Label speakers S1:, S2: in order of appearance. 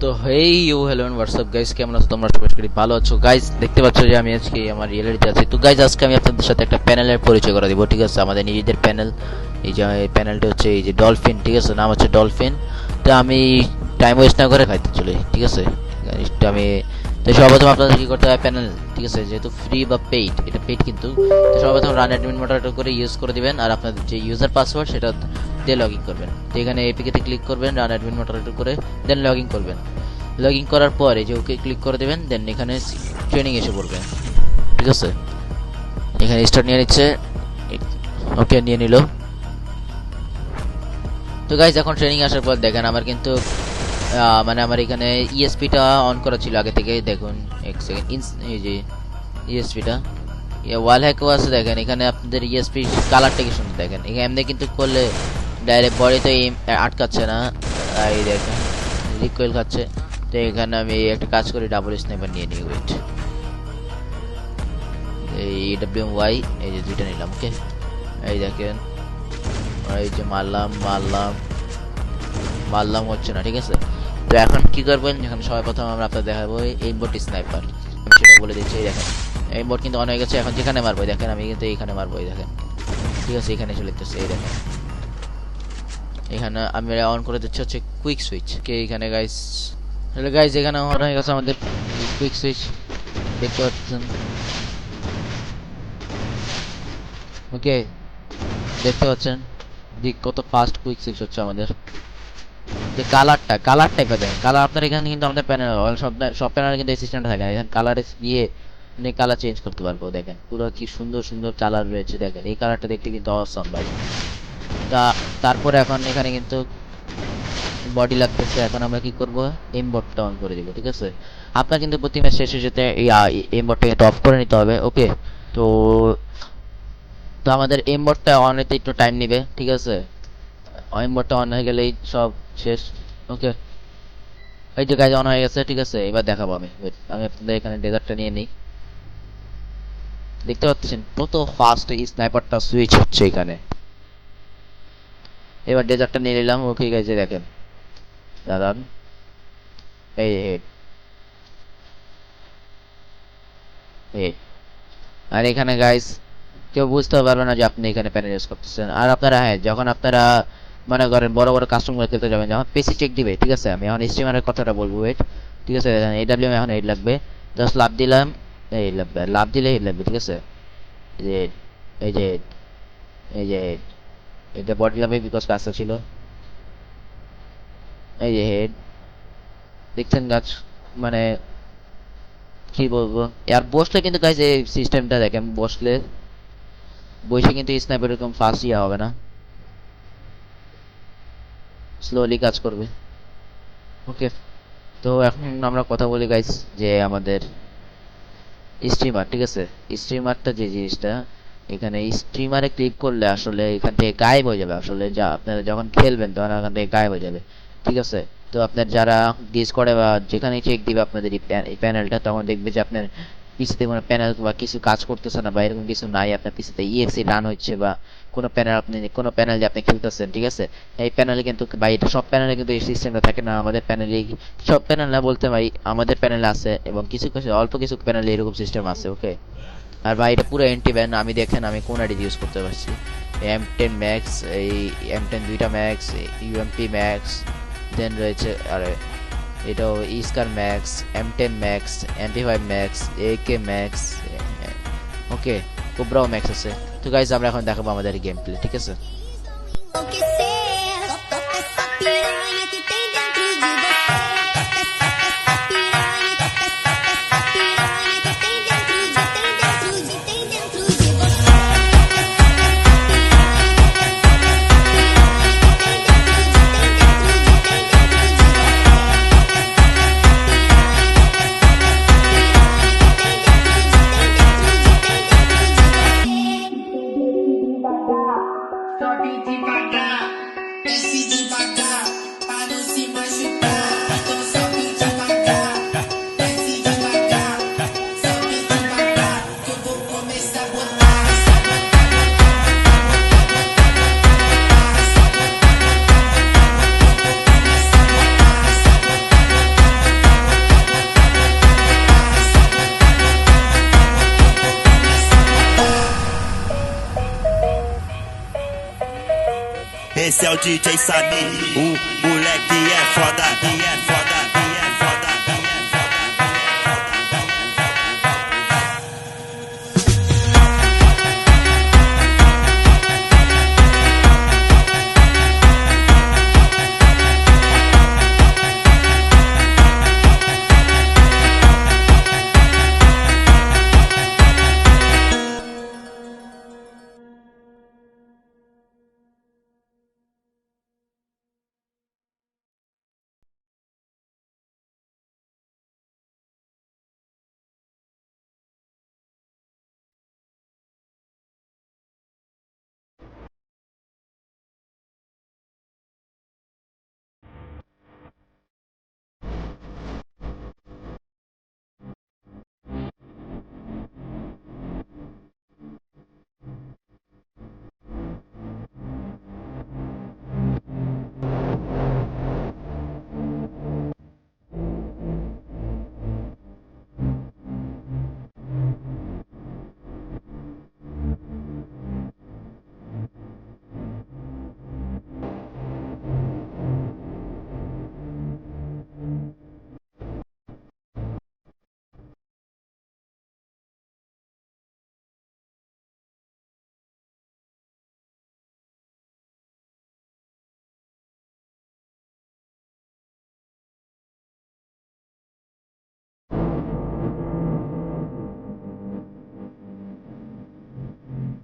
S1: তো hey you hello and what's up guys, কেমন আছো তোমরা? সবাই করি ভালো আছো গাইস। দেখতে পাচ্ছ যে আমি আজকে আমার রিয়েলিটিতে আছি। তো গাইস আজকে আমি আপনাদের সাথে একটা প্যানেলের পরিচয় করে দিব, ঠিক আছে? আমাদের নিজেদের প্যানেল। এই যে প্যানেলটা হচ্ছে এই যে ডলফিন, ঠিক আছে? নাম হচ্ছে ডলফিন। তো আমি টাইম ওয়েস্ট না করে খাইতে চলি, ঠিক আছে? তো আমি তো সর্বপ্রথম আপনাদের কি করতে হবে, প্যানেল, ঠিক আছে? যেহেতু ফ্রি বা পেইড, এটা পেইড কিন্তু। তো সর্বপ্রথম রান অ্যাডমিন মডারেটর করে ইউজ করে দিবেন, আর আপনাদের যে ইউজার পাসওয়ার্ড সেটা দিয়ে লগ ইন করবেন। তো এখানে এপিকেতে ক্লিক করবেন, রান অ্যাডমিন মডারেটর করে দেন লগ ইন করবেন। লগ ইন করার পর এই যে ওকে ক্লিক করে দেবেন, দেন এখানে ট্রেনিং এসে পড়বে, ঠিক আছে? এখানে স্টার্ট নিয়ে নিচ্ছে, ওকে নিয়ে নিল। তো গাইজ এখন ট্রেনিং আসার পর দেখেন আমার কিন্তু মানে আমার এখানে ইএসপিটা অন করা ছিল আগে থেকে। দেখুন এক সেকেন্ড, এই যে ইএসপিটা ওয়াল হ্যাকও আছে। দেখেন এখানে আপনাদের ইএসপি কালারটা কি সুন্দর, দেখেন এখানে এমনি কিন্তু করলে ডাইরেক্ট বডিতে আটকাচ্ছে না, এই দেখেন রিকোয়েল খাচ্ছে। তো এখানে আমি একটা কাজ করি, ডাবল স্নাইপার নিয়ে নিই। ওয়েট, এই ডাব্লিউএমওয়াই এই যে দুইটা নিলাম, ওকে? এই দেখেন এই যে মারলাম হচ্ছে না, ঠিক আছে? তো এখন কি করবেন, এখন সবাই প্রথম আমরা আপনাদের দেখাবো এই বোট স্নাইপার, আমি সেটা বলে দিচ্ছি। এই দেখেন এই বোট কিন্তু অন হয়ে গেছে। এখন যেখানে মারবো দেখেন আমি কিন্তু এইখানে মারবো, এই দেখেন, ঠিক আছে? এখানে চলে যেতেছে, এই দেখেন এখানে আমি অন করে দিচ্ছি হচ্ছে কুইক সুইচ, কে এখানে গাইস। হ্যালো গাইস, এখানে অন হয়ে গেছে আমাদের কুইক সুইচ, দেখতে পাচ্ছেন, ওকে? দেখতে পাচ্ছেন যে কত ফাস্ট কুইক সুইচ হচ্ছে আমাদের। যে কালারটা একবার দেখেন, কালার আপনার এখানে কিন্তু আমাদের প্যানেল সব প্যানেলে কিন্তু এই সিস্টেমটা থাকে না। এখানে কালারে গিয়ে আপনি কালার চেঞ্জ করতে পারবো। দেখেন পুরো কি সুন্দর সুন্দর কালার রয়েছে, দেখেন এই কালারটা দেখতে কিন্তু অসাম ভাই। তারপরে এখন এখানে কিন্তু বডি লাগতেছে। এখন আমরা কি করব, এম বোর্ডটা অন করে দিব, ঠিক আছে? আপনার কিন্তু প্রতি ম্যাচ শেষে যেতে এই এম বোর্ডটা কিন্তু অফ করে নিতে হবে, ওকে? তো তো আমাদের এম বোর্ডটা অন হতে একটু টাইম নেবে, ঠিক আছে? এম বোর্ডটা অন হয়ে গেলেই সব শেষ, ওকে? এই যে গাইজ অন হয়ে গেছে, ঠিক আছে? এবার দেখাবো আমি। Wait, আমি আপনাদের এখানে ডেজার্টটা নিয়ে নিই। দেখতে পাচ্ছেন কত ফাস্ট এই স্নাইপারটা সুইচ হচ্ছে এখানে। এবার ডেজার্টটা নিয়ে নিলাম, ওকে গাইজ? দেখেন দাদান, এই এই এই আর এখানে গাইস কেউ বুঝতে পারবে না যে আপনি এখানে প্যানেল ইউজ করতেছেন। আর আপনারা, হ্যাঁ, যখন আপনারা মনে করেন বড় বড় কাস্টমার খেলতে যাবেন, যখন পেসি চেক দিবে, ঠিক আছে? আমি এখন স্টিমারের কথাটা বলবো, ওয়েট, ঠিক আছে? এডাব্লিউ এখন এইট লাগবে, জাস্ট লাভ দিলাম, এই লাগবে, লাভ দিলে এইট লাগবে, ঠিক আছে? এই যে এই যে এই যে এটা বডি লাগবে বিকজ কাজটা ছিল, এই যে হেড, দেখছেন গাছ, মানে কি বলবো। আর বসলে কিন্তু গাইজ এই সিস্টেমটা দেখেন, বসলে বসে কিন্তু স্নাইপার এরকম ফাস্ট ইয়া হবে না, স্লোলি কাজ করবে, ওকে? তো এখন আমরা কথা বলি গাইস যে আমাদের স্ট্রিমার, ঠিক আছে? স্ট্রিমারটা যে জিনিসটা, এখানে স্ট্রিমারে ক্লিক করলে আসলে এখান থেকে গায়েব হয়ে যাবে। আসলে যা আপনারা যখন খেলবেন তখন এখান থেকে গায়েব হয়ে যাবে, ঠিক আছে? তো আপনার যারা ডিসকর্ডে বা যেখানে চেক দিবে আপনাদের এই প্যানেলটা, তখন দেখবে যে আপনার পিসিতে কোনো প্যানেল বা কিছু কাজ করতেছে না বা এরকম কিছু নাই, আপনার পিসিতে ইএক্সি রান হচ্ছে বা কোনো প্যানেল যে আপনি খেলতেছেন, ঠিক আছে? এই প্যানেলে কিন্তু ভাই, এটা সব প্যানেলে কিন্তু এই সিস্টেমটা থাকে না। আমাদের প্যানেলে, সব প্যানেল না বলতে ভাই, আমাদের প্যানেলে আছে এবং কিছু কিছু অল্প কিছু প্যানেলে এরকম সিস্টেম আছে, ওকে? আর ভাই এটা পুরো এন্টি ব্যান। আমি দেখেন আমি কোন আইডি ইউজ করতে পারছি, M10 ম্যাক্স, এই M10 দুইটা ম্যাক্স, ইউএমপি ম্যাক্স, দেন রয়েছে আরে এটাও scar max, M10 max, MP5 max, AK max, okay? কোবরাও ম্যাক্স আছে। তো গাইজ আমরা এখন দেখাবো আমাদের গেম প্লে, ঠিক আছে?
S2: Enlouquecer, toca essa piranha que tem dentro de você. Toca essa piranha, toca essa piranha que tem dentro de você. Tem dentro de você. Sobe devagar, desce devagar, para
S3: esse é o DJ Sami. O moleque é foda, é foda.